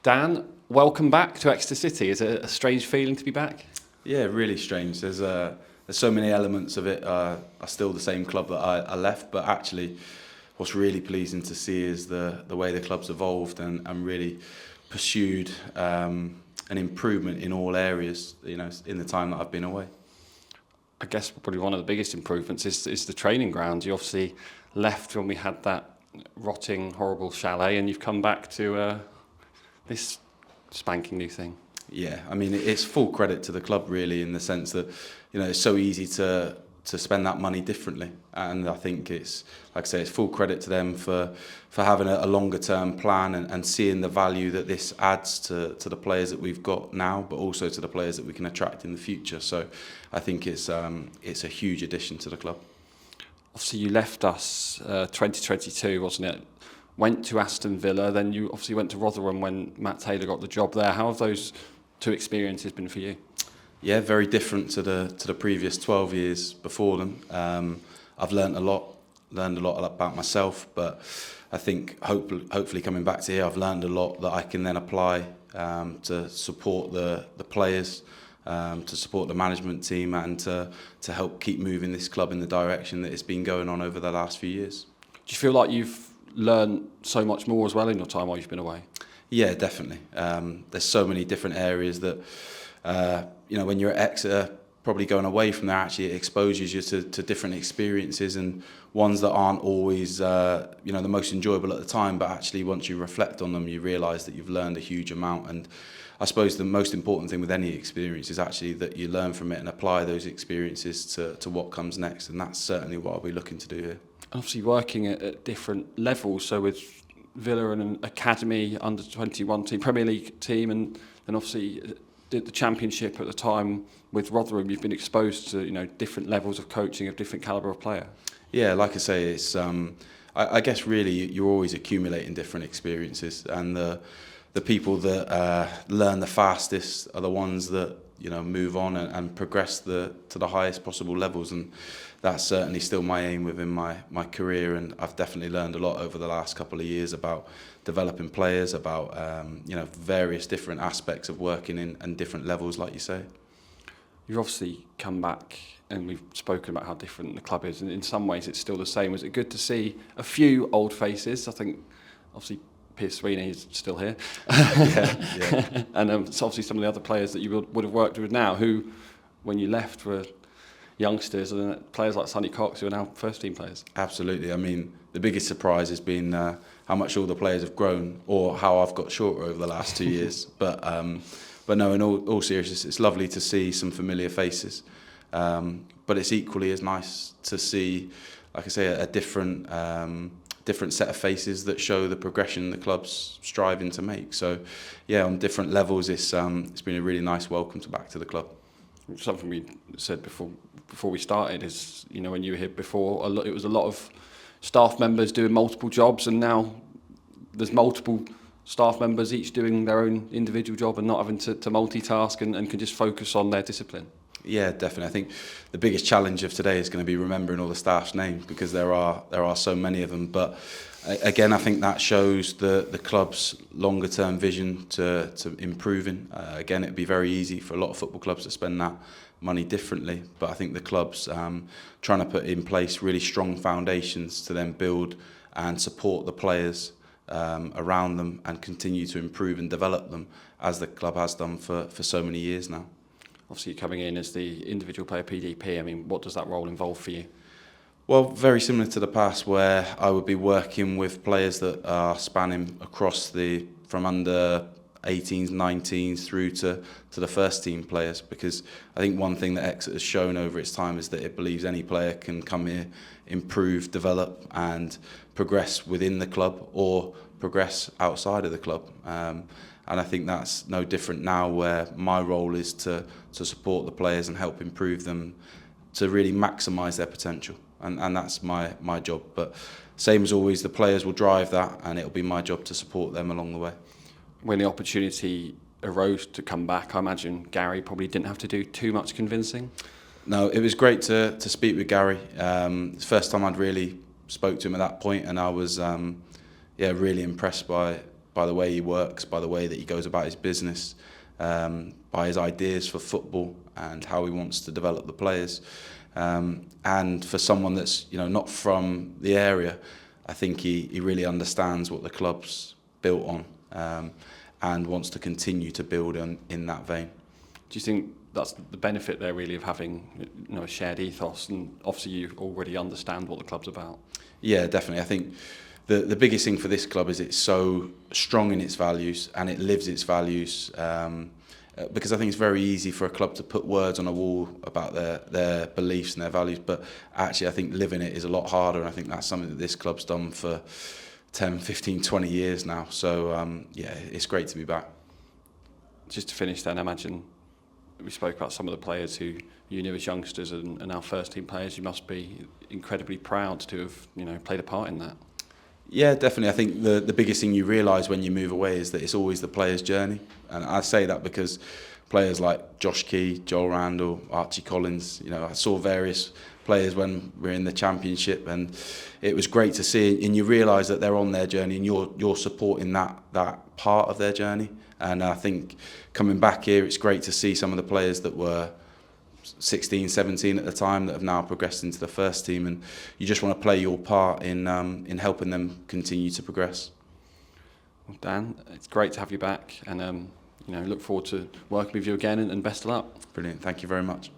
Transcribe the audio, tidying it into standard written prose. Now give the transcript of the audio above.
Dan, welcome back to Exeter City. Is it a strange feeling to be back? Yeah, really strange. There's so many elements of it are still the same club that I left, but actually what's really pleasing to see is the way the club's evolved and really pursued an improvement in all areas, in the time that I've been away. I guess probably one of the biggest improvements is the training ground. You obviously left when we had that rotting, horrible chalet, and you've come back to this spanking new thing. Yeah, I mean, it's full credit to the club, really, in the sense that, it's so easy to spend that money differently. And I think it's, like I say, it's full credit to them for having a longer term plan and seeing the value that this adds to the players that we've got now, but also to the players that we can attract in the future. So I think it's a huge addition to the club. Obviously, you left us 2022, wasn't it? Went to Aston Villa, then you obviously went to Rotherham when Matt Taylor got the job there. How have those two experiences been for you? Yeah, very different to the previous 12 years before them. I've learned a lot about myself, but I think hopefully coming back to here, I've learned a lot that I can then apply to support the players, to support the management team, and to help keep moving this club in the direction that it's been going on over the last few years. Do you feel like you've learned so much more as well in your time while you've been away? Yeah, definitely. There's so many different areas that, when you're at Exeter, probably going away from there, actually it exposes you to different experiences, and ones that aren't always, the most enjoyable at the time, but actually once you reflect on them, you realise that you've learned a huge amount. And I suppose the most important thing with any experience is actually that you learn from it and apply those experiences to what comes next, and that's certainly what I'll be looking to do here. Obviously working at different levels, so with Villa and an academy, under-21 team, Premier League team, and then obviously did the Championship at the time with Rotherham. You've been exposed to different levels of coaching of different calibre of player. Yeah, like I say, it's I guess really you're always accumulating different experiences, and the people that learn the fastest are the ones that move on and progress to the highest possible levels, and that's certainly still my aim within my career. And I've definitely learned a lot over the last couple of years about developing players, about various different aspects of working in different levels, like you say. You've obviously come back, and we've spoken about how different the club is, and in some ways it's still the same. Was it good to see a few old faces? I think obviously Piers Sweeney is still here. Yeah. And obviously some of the other players that you would have worked with now, who, when you left, were youngsters, and then players like Sonny Cox, who are now first-team players. Absolutely. I mean, the biggest surprise has been how much all the players have grown, or how I've got shorter over the last 2 years. But no, in all seriousness, it's lovely to see some familiar faces. But it's equally as nice to see, like I say, a different set of faces that show the progression the club's striving to make. So, yeah, on different levels, it's been a really nice welcome back to the club. Something we said before we started is, when you were here before, it was a lot of staff members doing multiple jobs, and now there's multiple staff members each doing their own individual job and not having to multitask and can just focus on their discipline. Yeah, definitely. I think the biggest challenge of today is going to be remembering all the staff's names, because there are so many of them. But again, I think that shows the club's longer term vision to improving. Again, it'd be very easy for a lot of football clubs to spend that money differently, but I think the club's trying to put in place really strong foundations to then build and support the players around them and continue to improve and develop them, as the club has done for so many years now. Obviously, you're coming in as the individual player PDP. I mean, what does that role involve for you? Well, very similar to the past, where I would be working with players that are spanning across from under 18s, 19s through to the first team players, because I think one thing that Exeter has shown over its time is that it believes any player can come here, improve, develop and progress within the club or progress outside of the club. And I think that's no different now, where my role is to support the players and help improve them to really maximise their potential. And that's my job. But same as always, the players will drive that, and it'll be my job to support them along the way. When the opportunity arose to come back, I imagine Gary probably didn't have to do too much convincing. No, it was great to speak with Gary. It's the first time I'd really spoke to him at that point, and I was really impressed by by the way he works, by the way that he goes about his business, by his ideas for football and how he wants to develop the players. And for someone that's not from the area, I think he really understands what the club's built on, and wants to continue to build in that vein. Do you think that's the benefit there really of having a shared ethos, and obviously you already understand what the club's about? Yeah, definitely. I think the biggest thing for this club is it's so strong in its values and it lives its values, because I think it's very easy for a club to put words on a wall about their beliefs and their values, but actually I think living it is a lot harder, and I think that's something that this club's done for 10, 15, 20 years now. So yeah, it's great to be back. Just to finish then, I imagine we spoke about some of the players who you knew as youngsters and now first team players. You must be incredibly proud to have played a part in that. Yeah, definitely. I think the biggest thing you realise when you move away is that it's always the player's journey. And I say that because players like Josh Key, Joel Randall, Archie Collins, I saw various players when we were in the Championship, and it was great to see, and you realise that they're on their journey and you're supporting that part of their journey. And I think coming back here, it's great to see some of the players that were 16, 17 at the time that have now progressed into the first team, and you just want to play your part in helping them continue to progress. Well, Dan, it's great to have you back, and look forward to working with you again, and best of luck. Brilliant, thank you very much.